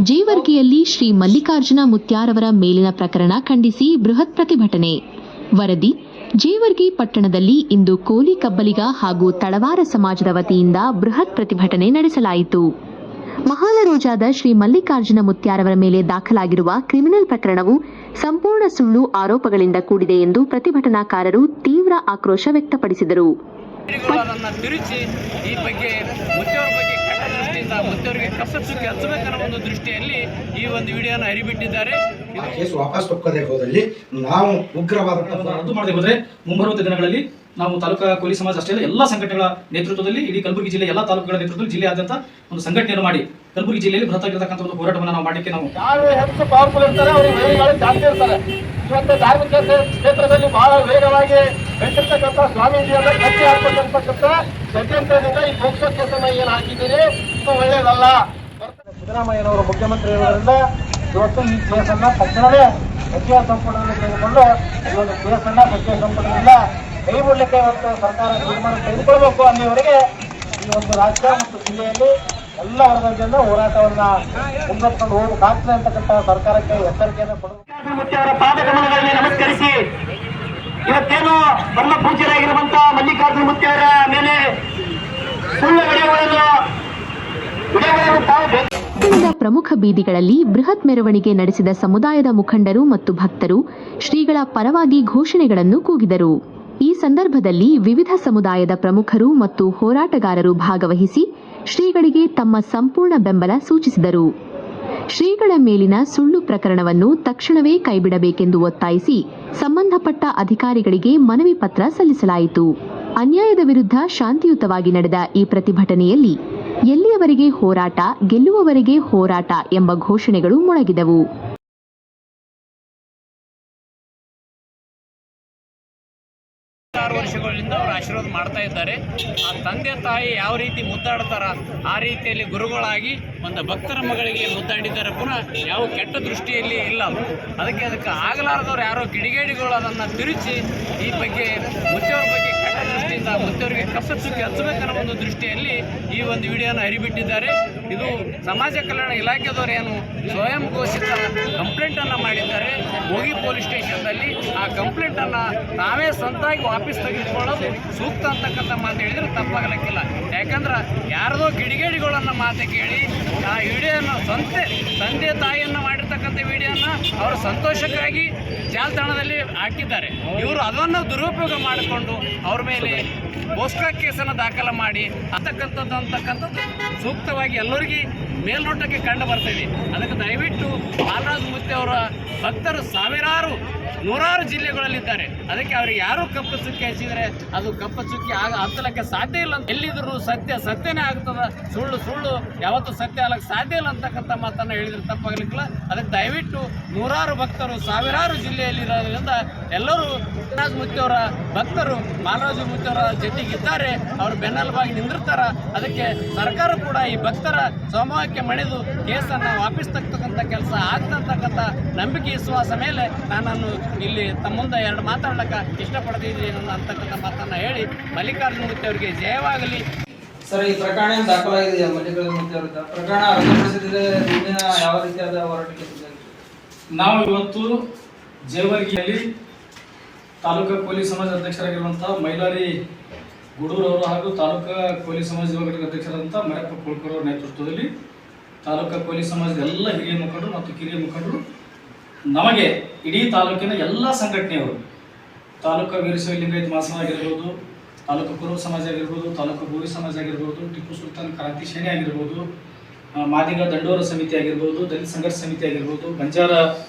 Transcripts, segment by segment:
ಜೇವರ್ಗಿಯಲ್ಲಿ ಶ್ರೀ ಮಲ್ಲಿಕಾರ್ಜುನ ಮುತ್ಯಾರವರ ಮೇಲಿನ ಪ್ರಕರಣ ಖಂಡಿಸಿ ಬೃಹತ್ ಪ್ರತಿಭಟನೆ. ವರದಿ ಜೇವರ್ಗಿ ಪಟ್ಟಣದಲ್ಲಿ ಇಂದು ಕೋಲಿ ಕಬ್ಬಲಿಗ ಹಾಗೂ ತಳವಾರ ಸಮಾಜದ ವತಿಯಿಂದ ಬೃಹತ್ ಪ್ರತಿಭಟನೆ ನಡೆಸಲಾಯಿತು. ಮಹಾಲರೋಜಾದ ಶ್ರೀ ಮಲ್ಲಿಕಾರ್ಜುನ ಮುತ್ಯಾರವರ ಮೇಲೆ ದಾಖಲಾಗಿರುವ ಕ್ರಿಮಿನಲ್ ಪ್ರಕರಣವು ಸಂಪೂರ್ಣ ಸುಳ್ಳು ಆರೋಪಗಳಿಂದ ಕೂಡಿದೆ ಎಂದು ಪ್ರತಿಭಟನಾಕಾರರು ತೀವ್ರ ಆಕ್ರೋಶ ವ್ಯಕ್ತಪಡಿಸಿದರು. ಮುತ್ತವರಿಗೆ ಕಪ್ಪಚ್ಚುಕ್ಕೆ ಹಚ್ಚಬೇಕನ್ನೋ ಒಂದು ದೃಷ್ಟಿಯಲ್ಲಿ ಈ ಒಂದು ವಿಡಿಯೋನ ಹರಿಬಿಟ್ಟಿದ್ದಾರೆ. ಕೇಸ್ ವಾಪಸ್ ಒಪ್ಪದೇ ಹೋದಲ್ಲಿ ನಾವು ಉಗ್ರವಾದ ರದ್ದು ಮಾಡದೆ ಹೋದರೆ ಮುಂಬರುವ ದಿನಗಳಲ್ಲಿ ನಾವು ತಾಲೂಕಾ ಕೋಲಿ ಸಮಾಜ ಅಷ್ಟೇ ಎಲ್ಲ ಸಂಘಟನೆಗಳ ನೇತೃತ್ವದಲ್ಲಿ ಇಡೀ ಕಲಬುರಗಿ ಜಿಲ್ಲೆ ಎಲ್ಲ ತಾಲೂಕುಗಳ ನೇತೃತ್ವದಲ್ಲಿ ಜಿಲ್ಲೆಯಾದ್ಯಂತ ಒಂದು ಸಂಘಟನೆಯನ್ನು ಮಾಡಿ ಕಲಬುರಗಿ ಜಿಲ್ಲೆಯಲ್ಲಿ ಬೃಹತ್ತಾಗಿರತಕ್ಕಂಥ ಒಂದು ಹೋರಾಟವನ್ನು ನಾವು ಮಾಡಲಿಕ್ಕೆ ನಾವು ಯಾರು ಹೆಚ್ಚು ಪವರ್ಫುಲ್ ಇರ್ತಾರೆ ಅವರು ಜಾಸ್ತಿ ಇರ್ತಾರೆ. ಇವತ್ತು ಧಾರ್ಮಿಕ ಕ್ಷೇತ್ರದಲ್ಲಿ ಬಹಳ ವೇಗವಾಗಿ ಬೆಳೆದಿರ್ತಕ್ಕಂಥ ಸ್ವಾಮೀಜಿಯವರ ಕಟ್ಟಿ ಹಾಕತಕ್ಕಂಥ ಷಡ್ಯಂತ್ರದಿಂದ ಈ ಪೋಕ್ಸೋ ಕೇಸನ್ನು ಏನು ಹಾಕಿದ್ದೀರಿ ಇದು ಒಳ್ಳೆಯದಲ್ಲ. ಸಿದ್ದರಾಮಯ್ಯನವರು ಮುಖ್ಯಮಂತ್ರಿ ಇರೋದ್ರಿಂದ ಇವತ್ತು ಈ ಕೇಸನ್ನ ತಕ್ಷಣವೇ ಸಚಿವ ಸಂಪುಟದಲ್ಲಿ ತೆಗೆದುಕೊಂಡು ಈ ಒಂದು ಕೇಸನ್ನ ಸಚಿವ ಸಂಪುಟದಿಂದ ಕೈ ಬಿಡಲಿಕ್ಕೆ ಇವತ್ತು ಸರ್ಕಾರ ತೀರ್ಮಾನ ತೆಗೆದುಕೊಳ್ಬೇಕು ಅನ್ನೋವರೆಗೆ ಈ ಒಂದು ರಾಜ್ಯ ಮತ್ತು ಜಿಲ್ಲೆಯಲ್ಲಿ ಎಲ್ಲ ವರ್ಗದಿಂದ ಹೋರಾಟವನ್ನ ಮುಂದುವರೆಕೊಂಡು ಹೋಗಬೇಕಾಗ್ತದೆ ಅಂತಕ್ಕಂಥ ಸರ್ಕಾರಕ್ಕೆ ಎಚ್ಚರಿಕೆಯನ್ನು ಕೊಡಬೇಕು. ಅವರ ಪಾದಕಮಲಗಳಲ್ಲಿ ನಮಸ್ಕರಿಸಿ ಇವತ್ತೇನು ಬ್ರಹ್ಮ ಪೂಜ್ಯರಾಗಿರುವಂತಹ ಮಲ್ಲಿಕಾರ್ಜುನ ಮುತ್ಯವರ ಮೇಲೆ ಸುಳ್ಳು ವಿಡಿಯೋಗಳನ್ನು ಪ್ರಮುಖ ಬೀದಿಗಳಲ್ಲಿ ಬೃಹತ್ ಮೆರವಣಿಗೆ ನಡೆಸಿದ ಸಮುದಾಯದ ಮುಖಂಡರು ಮತ್ತು ಭಕ್ತರು ಶ್ರೀಗಳ ಪರವಾಗಿ ಘೋಷಣೆಗಳನ್ನು ಕೂಗಿದರು. ಈ ಸಂದರ್ಭದಲ್ಲಿ ವಿವಿಧ ಸಮುದಾಯದ ಪ್ರಮುಖರು ಮತ್ತು ಹೋರಾಟಗಾರರು ಭಾಗವಹಿಸಿ ಶ್ರೀಗಳಿಗೆ ತಮ್ಮ ಸಂಪೂರ್ಣ ಬೆಂಬಲ ಸೂಚಿಸಿದರು. ಶ್ರೀಗಳ ಮೇಲಿನ ಸುಳ್ಳು ಪ್ರಕರಣವನ್ನು ತಕ್ಷಣವೇ ಕೈಬಿಡಬೇಕೆಂದು ಒತ್ತಾಯಿಸಿ ಸಂಬಂಧಪಟ್ಟ ಅಧಿಕಾರಿಗಳಿಗೆ ಮನವಿ ಪತ್ರ ಸಲ್ಲಿಸಲಾಯಿತು. ಅನ್ಯಾಯದ ವಿರುದ್ಧ ಶಾಂತಿಯುತವಾಗಿ ನಡೆದ ಈ ಪ್ರತಿಭಟನೆಯಲ್ಲಿ ಎಲ್ಲಿಯವರೆಗೆ ಹೋರಾಟ ಗೆಲ್ಲುವವರೆಗೆ ಹೋರಾಟ ಎಂಬ ಘೋಷಣೆಗಳು ಮೊಳಗಿದವು. ವರ್ಷಗಳಿಂದ ಅವರು ಆಶೀರ್ವಾದ ಮಾಡ್ತಾ ಇದ್ದಾರೆ. ಆ ತಂದೆ ತಾಯಿ ಯಾವ ರೀತಿ ಮುದ್ದಾಡ್ತಾರ ಆ ರೀತಿಯಲ್ಲಿ ಗುರುಗಳಾಗಿ ಒಂದು ಭಕ್ತರ ಮಗಳಿಗೆ ಮುದ್ದಾಡಿದ್ದಾರೆ. ಪುನಃ ಯಾವ ಕೆಟ್ಟ ದೃಷ್ಟಿಯಲ್ಲಿ ಇಲ್ಲ. ಅದಕ್ಕೆ ಆಗಲಾರದವ್ರು ಯಾರೋ ಕಿಡಿಗೇಡಿಗಳು ಅದನ್ನು ತಿರುಚಿ ಈ ಬಗ್ಗೆ ಮುತ್ತವ್ರ ಬಗ್ಗೆ ಕೆಟ್ಟ ದೃಷ್ಟಿಯಿಂದ ಮುತ್ತವರಿಗೆ ಕಪ್ಪಚ್ಚುಕ್ಕೆ ಹಚ್ಚಬೇಕನ್ನೋ ಒಂದು ದೃಷ್ಟಿಯಲ್ಲಿ ಈ ಒಂದು ವಿಡಿಯೋನ ಹರಿಬಿಟ್ಟಿದ್ದಾರೆ. ಇದು ಸಮಾಜ ಕಲ್ಯಾಣ ಇಲಾಖೆದವರು ಏನು ಸ್ವಯಂ ಘೋಷಿತ ಕಂಪ್ಲೇಂಟನ್ನು ಮಾಡಿದ್ದಾರೆ ಹೋಗಿ ಪೊಲೀಸ್ ಸ್ಟೇಷನ್ನಲ್ಲಿ. ಆ ಕಂಪ್ಲೇಂಟನ್ನು ನಾವೇ ಸ್ವಂತಾಗಿ ವಾಪಸ್ ತೆಗೆದುಕೊಳ್ಳೋದು ಸೂಕ್ತ ಅಂತಕ್ಕಂಥ ಮಾತು ಹೇಳಿದ್ರೆ ತಪ್ಪಾಗಲಿಕ್ಕಿಲ್ಲ. ಯಾಕಂದ್ರೆ ಯಾರದೋ ಕಿಡಿಗೇಡಿಗಳನ್ನು ಮಾತು ಕೇಳಿ ಆ ವಿಡಿಯೋನ ತಂದೆ ತಾಯಿಯನ್ನು ಮಾಡಿರ್ತಕ್ಕಂಥ ವಿಡಿಯೋನ ಅವರು ಸಂತೋಷಕ್ಕಾಗಿ ಜಾಲತಾಣದಲ್ಲಿ ಹಾಕಿದ್ದಾರೆ. ಇವರು ಅದನ್ನು ದುರುಪಯೋಗ ಮಾಡಿಕೊಂಡು ಅವ್ರ ಮೇಲೆ ಪೋಸ್ಕೋ ಕೇಸನ್ನು ದಾಖಲು ಮಾಡಿ ಅಂತಕ್ಕಂಥದ್ದು ಸೂಕ್ತವಾಗಿ ಎಲ್ಲರಿಗೂ ಮೇಲ್ನೋಟಕ್ಕೆ ಕಂಡು ಬರ್ತಿದೆ. ಅದಕ್ಕೆ ದಯವಿಟ್ಟು ಬಾಲರಾಜ್ ಮುತ್ತೆಯವರ ಭಕ್ತರು ನೂರಾರು ಜಿಲ್ಲೆಗಳಲ್ಲಿದ್ದಾರೆ. ಅದಕ್ಕೆ ಅವ್ರಿಗೆ ಯಾರು ಕಪ್ಪು ಚುಕ್ಕಿ ಹಚ್ಚಿದರೆ ಅದು ಕಪ್ಪು ಚುಕ್ಕಿ ಹತ್ತಲಕ್ಕೆ ಸಾಧ್ಯ ಇಲ್ಲ. ಎಲ್ಲಿದ್ರು ಸತ್ಯನೇ ಆಗ್ತದ, ಸುಳ್ಳು ಯಾವತ್ತೂ ಸತ್ಯ ಆಗಲಿಕ್ಕೆ ಸಾಧ್ಯ ಇಲ್ಲ ಅಂತಕ್ಕಂಥ ಮಾತನ್ನು ಹೇಳಿದ್ರೆ ತಪ್ಪಾಗಲಿಕ್ಕಿಲ್ಲ. ಅದಕ್ಕೆ ದಯವಿಟ್ಟು ನೂರಾರು ಭಕ್ತರು ಸಾವಿರಾರು ಜಿಲ್ಲೆಯಲ್ಲಿರೋದ್ರಿಂದ ಎಲ್ಲರೂ ಬಾಲರಾಜ್ ಮುತ್ತೆಯವರ ಭಕ್ತರು ಬಾಲರಾಜ ಮುತ್ತೆಯವರ ಜೊತೆಗಿದ್ದಾರೆ, ಅವರು ಬೆನ್ನೆಲುಬಾಗಿ ನಿಂದಿರ್ತಾರ. ಅದಕ್ಕೆ ಸರ್ಕಾರ ಕೂಡ ಈ ಭಕ್ತರ ಸಮೂಹಕ್ಕೆ ಮಣಿದು ಕೇಸನ್ನು ವಾಪಸ್ ತಕ್ಕಂಥ ಕೆಲಸ ಆಗ್ತಕ್ಕಂಥ ನಂಬಿಕೆ ವಿಶ್ವಾಸ ಮೇಲೆ ನಾನು ಇಲ್ಲಿ ತಮ್ಮ ಮುಂದೆ ಎರಡು ಮಾತಾಡ್ಲಿಕ್ಕೆ ಇಷ್ಟಪಡ್ತಿದ್ದೀನಿ ಅಂತಕ್ಕಂಥ ಮಾತನ್ನು ಹೇಳಿ ಮಲ್ಲಿಕಾರ್ಜುನ ಮುತ್ತೆಯವರಿಗೆ ಜಯವಾಗಲಿ. ಸರ್, ಈ ಪ್ರಕರಣ ದಾಖಲಾಗಿದೆ. ಮಲ್ಲಿಕಾರ್ಜುನ ಮುತ್ತೆಯವರ ಪ್ರಕರಣ ರದ್ದುಪಡಿಸಿದರೆ ಮುಂದಿನ ಯಾವ ರೀತಿಯಾದ ಹೋರಾಟಕ್ಕೆ ನಾವು ಇವತ್ತು ಜೇವರ್ಗಿಯಲ್ಲಿ ತಾಲೂಕಾ ಕೋಲಿ ಸಮಾಜ ಅಧ್ಯಕ್ಷರಾಗಿರುವಂತಹ ಮೈಲಾರಿ ಗುಡೂರವರು ಹಾಗೂ ತಾಲೂಕಾ ಕೋಲಿ ಸಮಾಜ ಯುವ ಘಟಕ ಅಧ್ಯಕ್ಷರಾದಂಥ ಮರಪ್ಪ ಕುಳ್ಕರ್ ಅವರ ನೇತೃತ್ವದಲ್ಲಿ ತಾಲೂಕಾ ಕೋಲಿ ಸಮಾಜದ ಎಲ್ಲ ಹಿರಿಯ ಮುಖಂಡರು ಮತ್ತು ಕಿರಿಯ ಮುಖಂಡರು ನಮಗೆ ಇಡೀ ತಾಲೂಕಿನ ಎಲ್ಲ ಸಂಘಟನೆಯವರು, ತಾಲೂಕಾ ವೀರಶೈವ ಲಿಂಗಾಯತ ಮಹಾಸಭಾ ಆಗಿರ್ಬೋದು, ತಾಲೂಕು ಕುರುಬ ಸಮಾಜ ಆಗಿರ್ಬೋದು, ತಾಲೂಕು ಬೋವಿ ಸಮಾಜ ಆಗಿರ್ಬೋದು, ಟಿಪ್ಪು ಸುಲ್ತಾನ್ ಕ್ರಾಂತಿ ಸೇನೆ ಆಗಿರ್ಬೋದು, ಮಾದಿಗ ದಂಡೋರ ಸಮಿತಿ ಆಗಿರ್ಬೋದು, ದಲಿತ ಸಂಘರ್ಷ ಸಮಿತಿ ಆಗಿರ್ಬೋದು, ಬಂಜಾರ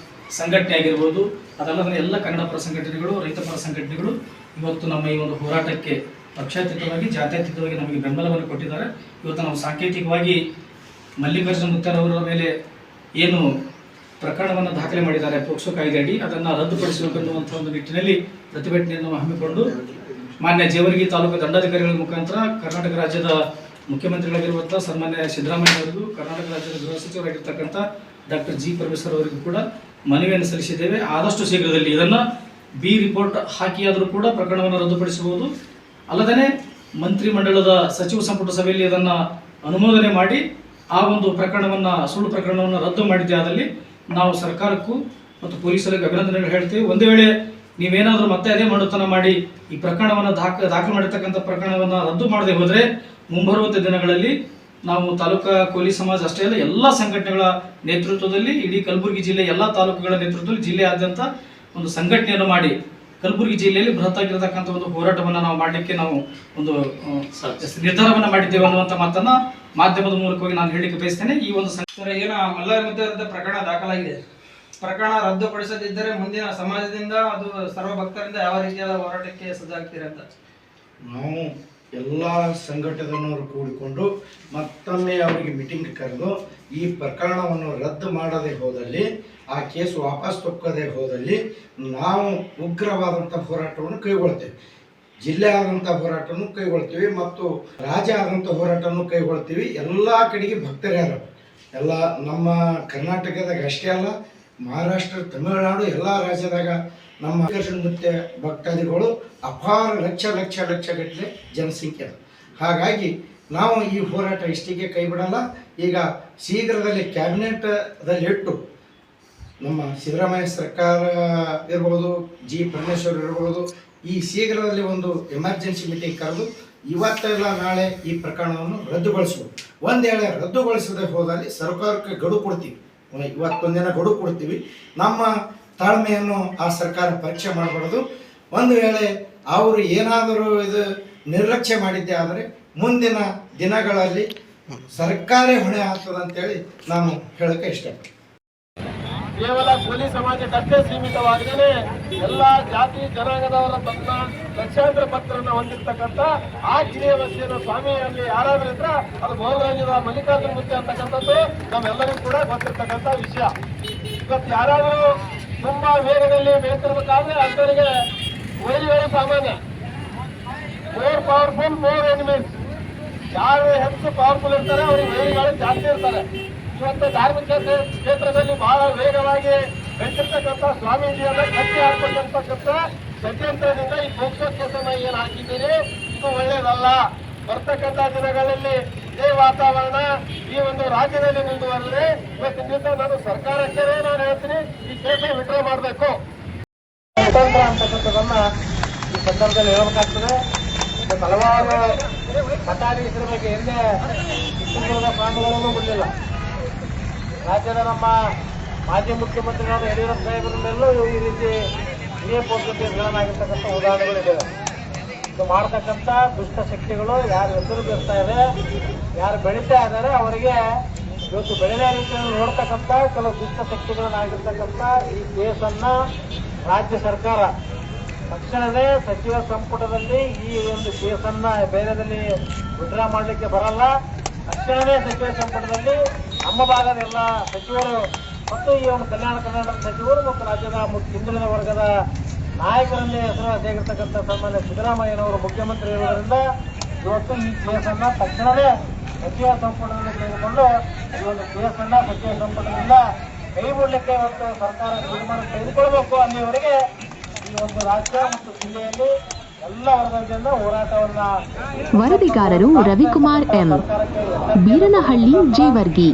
ಸಂಘಟನೆ ಆಗಿರ್ಬೋದು, ಅದಲ್ಲದೆ ಎಲ್ಲ ಕನ್ನಡ ಪರ ಸಂಘಟನೆಗಳು, ರೈತ ಪರ ಸಂಘಟನೆಗಳು ಇವತ್ತು ನಮ್ಮ ಈ ಒಂದು ಹೋರಾಟಕ್ಕೆ ಪಕ್ಷಾತೀತವಾಗಿ ಜಾತ್ಯತೀತವಾಗಿ ನಮಗೆ ಬೆಂಬಲವನ್ನು ಕೊಟ್ಟಿದ್ದಾರೆ. ಇವತ್ತು ನಾವು ಸಾಂಕೇತಿಕವಾಗಿ ಮಲ್ಲಿಕಾರ್ಜುನ ಮುತ್ತೆಯವರ ಮೇಲೆ ಏನು ಪ್ರಕರಣವನ್ನು ದಾಖಲೆ ಮಾಡಿದ್ದಾರೆ ಪೋಕ್ಸೋ ಕಾಯ್ದೆಯಡಿ ಅದನ್ನು ರದ್ದುಪಡಿಸಬೇಕೆನ್ನುವಂಥ ಒಂದು ನಿಟ್ಟಿನಲ್ಲಿ ಪ್ರತಿಭಟನೆಯನ್ನು ಹಮ್ಮಿಕೊಂಡು ಮಾನ್ಯ ಜೇವರ್ಗಿ ತಾಲೂಕು ದಂಡಾಧಿಕಾರಿಗಳ ಮುಖಾಂತರ ಕರ್ನಾಟಕ ರಾಜ್ಯದ ಮುಖ್ಯಮಂತ್ರಿಗಳಾಗಿರುವಂಥ ಸನ್ಮಾನ್ಯ ಸಿದ್ದರಾಮಯ್ಯ ಅವರಿಗೂ, ಕರ್ನಾಟಕ ರಾಜ್ಯದ ಗೃಹ ಸಚಿವರಾಗಿರ್ತಕ್ಕಂಥ ಡಾಕ್ಟರ್ ಜಿ ಪರಮೇಶ್ವರ್ ಅವರಿಗೂ ಕೂಡ ಮನವಿಯನ್ನು ಸಲ್ಲಿಸಿದ್ದೇವೆ. ಆದಷ್ಟು ಶೀಘ್ರದಲ್ಲಿ ಇದನ್ನು ಬಿ ರಿಪೋರ್ಟ್ ಹಾಕಿಯಾದರೂ ಕೂಡ ಪ್ರಕರಣವನ್ನು ರದ್ದುಪಡಿಸಬಹುದು. ಅಲ್ಲದೇ ಮಂತ್ರಿಮಂಡಲದ ಸಚಿವ ಸಂಪುಟ ಸಭೆಯಲ್ಲಿ ಅದನ್ನು ಅನುಮೋದನೆ ಮಾಡಿ ಆ ಒಂದು ಪ್ರಕರಣವನ್ನು ಸುಳ್ಳು ಪ್ರಕರಣವನ್ನು ರದ್ದು ಮಾಡಿದ್ದೆ ಆದಲ್ಲಿ ನಾವು ಸರ್ಕಾರಕ್ಕೂ ಮತ್ತು ಪೊಲೀಸರಿಗೆ ಅಭಿನಂದನೆಗಳು ಹೇಳ್ತೀವಿ. ಒಂದು ವೇಳೆ ನೀವೇನಾದರೂ ಮತ್ತೆ ಅದೇ ಮನುತನ ಮಾಡಿ ಈ ಪ್ರಕರಣವನ್ನು ದಾಖಲು ಮಾಡಿರ್ತಕ್ಕಂಥ ಪ್ರಕರಣವನ್ನು ರದ್ದು ಮಾಡದೆ ಹೋದರೆ ಮುಂಬರುವಂಥ ದಿನಗಳಲ್ಲಿ ನಾವು ತಾಲೂಕಾ ಕೋಲಿ ಸಮಾಜ ಅಷ್ಟೇ ಅಲ್ಲ ಎಲ್ಲ ಸಂಘಟನೆಗಳ ನೇತೃತ್ವದಲ್ಲಿ ಇಡೀ ಕಲಬುರಗಿ ಜಿಲ್ಲೆ ಎಲ್ಲ ತಾಲೂಕುಗಳ ನೇತೃತ್ವದಲ್ಲಿ ಜಿಲ್ಲೆಯಾದ್ಯಂತ ಒಂದು ಸಂಘಟನೆಯನ್ನು ಮಾಡಿ ಕಲಬುರಗಿ ಜಿಲ್ಲೆಯಲ್ಲಿ ಬೃಹತ್ ಆಗಿರತಕ್ಕಂಥ ಒಂದು ಹೋರಾಟವನ್ನು ನಾವು ಮಾಡಲಿಕ್ಕೆ ನಾವು ಒಂದು ನಿರ್ಧಾರವನ್ನು ಮಾಡಿದ್ದೇವೆ ಅನ್ನುವಂಥ ಮಾತನ್ನ ಮಾಧ್ಯಮದ ಮೂಲಕವಾಗಿ ನಾನು ಹೇಳಲಿಕ್ಕೆ ಬಯಸ್ತೇನೆ. ಈ ಒಂದು ಸರ್, ಏನು ಮಲ್ಲಾರಿ ಮುದ್ದೆಯವರ ಪ್ರಕರಣ ದಾಖಲಾಗಿದೆ, ಪ್ರಕರಣ ರದ್ದುಪಡಿಸದಿದ್ದರೆ ಮುಂದಿನ ಸಮಾಜದಿಂದ ಅದು ಸರ್ವ ಭಕ್ತರಿಂದ ಯಾವ ರೀತಿಯಾದ ಹೋರಾಟಕ್ಕೆ ಸಜ್ಜಾಗ್ತೀರಿ ಅಂತ? ನಾವು ಎಲ್ಲ ಸಂಘಟನೆಯವರು ಕೂಡಿಕೊಂಡು ಮತ್ತೊಮ್ಮೆ ಅವರಿಗೆ ಮೀಟಿಂಗ್ ಕರೆದು ಈ ಪ್ರಕರಣವನ್ನು ರದ್ದು ಮಾಡದೆ ಹೋದಲ್ಲಿ, ಆ ಕೇಸು ವಾಪಸ್ ತಕ್ಕೋದೇ ಹೋದಲ್ಲಿ ನಾವು ಉಗ್ರವಾದಂಥ ಹೋರಾಟವನ್ನು ಕೈಗೊಳ್ತೇವೆ. ಜಿಲ್ಲೆ ಆದಂಥ ಹೋರಾಟವನ್ನು ಕೈಗೊಳ್ತೀವಿ ಮತ್ತು ರಾಜ್ಯ ಆದಂಥ ಹೋರಾಟವನ್ನು ಕೈಗೊಳ್ತೀವಿ. ಎಲ್ಲ ಕಡೆಗೆ ಭಕ್ತರ್ಯಾರ ಎಲ್ಲ ನಮ್ಮ ಕರ್ನಾಟಕದಾಗ ಅಷ್ಟೇ ಅಲ್ಲ, ಮಹಾರಾಷ್ಟ್ರ, ತಮಿಳುನಾಡು ಎಲ್ಲ ರಾಜ್ಯದಾಗ ನಮ್ಮ ನೃತ್ಯ ಭಕ್ತಾದಿಗಳು ಅಪಾರ ಲಕ್ಷ ಗಟ್ಟಲೆ ಜನಸಂಖ್ಯೆ ಅದು. ಹಾಗಾಗಿ ನಾವು ಈ ಹೋರಾಟ ಇಷ್ಟಿಗೆ ಕೈ ಬಿಡಲ್ಲ. ಈಗ ಶೀಘ್ರದಲ್ಲಿ ಕ್ಯಾಬಿನೆಟ್ದಲ್ಲಿ ಇಟ್ಟು ನಮ್ಮ ಸಿದ್ದರಾಮಯ್ಯ ಸರ್ಕಾರ ಇರ್ಬೋದು, ಜಿ ಪರಮೇಶ್ವರ್ ಇರ್ಬೋದು, ಈ ಶೀಘ್ರದಲ್ಲಿ ಒಂದು ಎಮರ್ಜೆನ್ಸಿ ಮೀಟಿಂಗ್ ಕರೆದು ಇವತ್ತೆಲ್ಲ ನಾಳೆ ಈ ಪ್ರಕರಣವನ್ನು ರದ್ದುಗೊಳಿಸ್ಬೋದು. ಒಂದು ವೇಳೆ ರದ್ದುಗೊಳಿಸದೆ ಹೋದಲ್ಲಿ ಸರ್ಕಾರಕ್ಕೆ ಗಡುವು ಕೊಡ್ತೀವಿ, ಇವತ್ತೊಂದಿನ ಗಡುವು ಕೊಡ್ತೀವಿ. ನಮ್ಮ ತಾಳ್ಮೆಯನ್ನು ಆ ಸರ್ಕಾರ ಪರೀಕ್ಷೆ ಮಾಡಬಾರ್ದು. ಒಂದು ವೇಳೆ ಅವರು ಏನಾದರೂ ಇದು ನಿರ್ಲಕ್ಷ್ಯ ಮಾಡಿದ್ದೆ ಆದರೆ ಮುಂದಿನ ದಿನಗಳಲ್ಲಿ ಸರ್ಕಾರೇ ಹೊಣೆ ಆಗ್ತದಂತೇಳಿ ನಾನು ಹೇಳೋಕ್ಕೆ ಇಷ್ಟಪಡ್ತೀನಿ. ಕೇವಲ ಕೋಲಿ ಸಮಾಜಕ್ಕಷ್ಟೇ ಸೀಮಿತವಾಗದೇ ಎಲ್ಲ ಜಾತಿ ಜನಾಂಗದವರ ತನ್ನ ಲಕ್ಷಾಂತರ ಭಕ್ತರನ್ನು ಹೊಂದಿರತಕ್ಕಂಥ ಆ ಜಿಲ್ಲೆಯ ವಸ್ತಿಯನ್ನು ಸ್ವಾಮಿಯಲ್ಲಿ ಯಾರಾದ್ರೂ ಇದ್ರೆ ಅದು ಬಹುರಾಜ್ಯದ ಮಲ್ಲಿಕಾರ್ಜುನ ಮೂರ್ತಿ ಅಂತಕ್ಕಂಥದ್ದು ನಮ್ಮೆಲ್ಲರಿಗೂ ಕೂಡ ಗೊತ್ತಿರ್ತಕ್ಕಂಥ ವಿಷಯ. ಇವತ್ತು ಯಾರಾದರೂ ತುಂಬಾ ವೇಗದಲ್ಲಿ ಬೇಯ್ತಿರ್ಬೇಕಾದ್ರೆ ಅಂತವರಿಗೆ ವೈರಿಗಳು ಸಾಮಾನ್ಯ. More powerful more enemies. ಯಾರು ಹೆಚ್ಚು ಪವರ್ಫುಲ್ ಇರ್ತಾರೆ ಅವ್ರಿಗೆ ವೈರಿಗಳು ಜಾಸ್ತಿ ಇರ್ತಾರೆ. ಇವತ್ತು ಧಾರ್ಮಿಕ ಕ್ಷೇತ್ರದಲ್ಲಿ ಬಹಳ ವೇಗವಾಗಿ ಬೆಳೆಸಿರ್ತಕ್ಕಂಥ ಸ್ವಾಮೀಜಿಯನ್ನ ಕಟ್ಟಿ ಹಾಕೊಂಡಿರ್ತಕ್ಕಂಥ ಷಡ್ಯಂತ್ರದಿಂದ ಈ ಪೋಕ್ಸೋ ಕೇಸನ್ನ ಏನು ಹಾಕಿದ್ದೀರಿ ಇದು ಒಳ್ಳೆಯದಲ್ಲ. ಬರ್ತಕ್ಕಂಥ ದಿನಗಳಲ್ಲಿ ಇದೇ ವಾತಾವರಣ ಈ ಒಂದು ರಾಜ್ಯದಲ್ಲಿ ಮುಂದುವರೆದ್ರೆ ಇವತ್ತಿನಿಂದ ನಾನು ಸರ್ಕಾರಕ್ಕೆ ನಾನು ಹೇಳ್ತೀನಿ, ಈ ಕೇಸ ವಿಡ್ರಾ ಮಾಡಬೇಕು. ಸ್ವತಂತ್ರ ಅಂತಕ್ಕಂಥದನ್ನ ಈ ಸಂದರ್ಭದಲ್ಲಿ ಹೇಳಬೇಕಾಗ್ತದೆ. ಹಲವಾರು ಮಠಾಧೀಶರ ಬಗ್ಗೆ ಹಿಂದೆ ಚಿತ್ರದುರ್ಗ ಸ್ವಾಮಿಗಳನ್ನೂ ಬಿಡಲಿಲ್ಲ. ರಾಜ್ಯದ ನಮ್ಮ ಮಾಜಿ ಮುಖ್ಯಮಂತ್ರಿಗಳಾದ ಯಡಿಯೂರಪ್ಪ ಸಾಹೇಬರನ್ನೆಲ್ಲೂ ಈ ರೀತಿ ಹಿರಿಯ ಪೋಕ್ಸೋ ಕೇಸ್ಗಳನ್ನಾಗಿರ್ತಕ್ಕಂಥ ಉದಾಹರಣೆಗಳಿದ್ದಾವೆ. ಇದು ಮಾಡತಕ್ಕಂಥ ದುಷ್ಟ ಶಕ್ತಿಗಳು ಯಾರು ಹೆಸರು ಬೀರ್ತಾ ಇದೆ, ಯಾರು ಬೆಳೀತಾ ಇದ್ದಾರೆ ಅವರಿಗೆ ಇವತ್ತು ಬೆಳೆದ ರೀತಿಯಲ್ಲಿ ನೋಡ್ತಕ್ಕಂಥ ಕೆಲವು ದುಷ್ಟ ಶಕ್ತಿಗಳನ್ನಾಗಿರ್ತಕ್ಕಂಥ ಈ ಕೇಸನ್ನ ರಾಜ್ಯ ಸರ್ಕಾರ ತಕ್ಷಣವೇ ಸಚಿವ ಸಂಪುಟದಲ್ಲಿ ಈ ಒಂದು ಕೇಸನ್ನ ಬೇರೆದಲ್ಲಿ ವಿಡ್ರಾ ಮಾಡಲಿಕ್ಕೆ ಬರಲ್ಲ. ತಕ್ಷಣವೇ ಸಚಿವ ಸಂಪುಟದಲ್ಲಿ ನಮ್ಮ ಭಾಗದ ಎಲ್ಲ ಸಚಿವರು ಮತ್ತು ಈ ಒಂದು ಕಲ್ಯಾಣ ಕರ್ನಾಟಕದ ಸಚಿವರು ಮತ್ತು ರಾಜ್ಯದ ಹಿಂದುಳಿದ ವರ್ಗದ ನಾಯಕರಲ್ಲಿ ಹೆಸರಾಗಿರ್ತಕ್ಕಂಥ ಸನ್ಮಾನ್ಯ ಸಿದ್ದರಾಮಯ್ಯನವರು ಮುಖ್ಯಮಂತ್ರಿ ಇರುವುದರಿಂದ ಇವತ್ತು ಈ ಕೇಸನ್ನ ತಕ್ಷಣವೇ ಸಚಿವ ಸಂಪುಟದಲ್ಲಿ ತೆಗೆದುಕೊಂಡು ಈ ಒಂದು ಕೇಸನ್ನ ಸಚಿವ ಸಂಪುಟದಿಂದ ಕೈ ಬಿಡಲಿಕ್ಕೆ ಇವತ್ತು ಸರ್ಕಾರ ತೀರ್ಮಾನ ತೆಗೆದುಕೊಳ್ಬೇಕು. ಅಲ್ಲಿವರೆಗೆ ಈ ಒಂದು ರಾಜ್ಯ ಮತ್ತು ಜಿಲ್ಲೆಯಲ್ಲಿ ಎಲ್ಲ ವರ್ಗದಿಂದ ಹೋರಾಟವನ್ನ. ವರದಿಗಾರರು ರವಿಕುಮಾರ್ ಎಂ, ಬೀರನಹಳ್ಳಿ, ಜೇವರ್ಗಿ.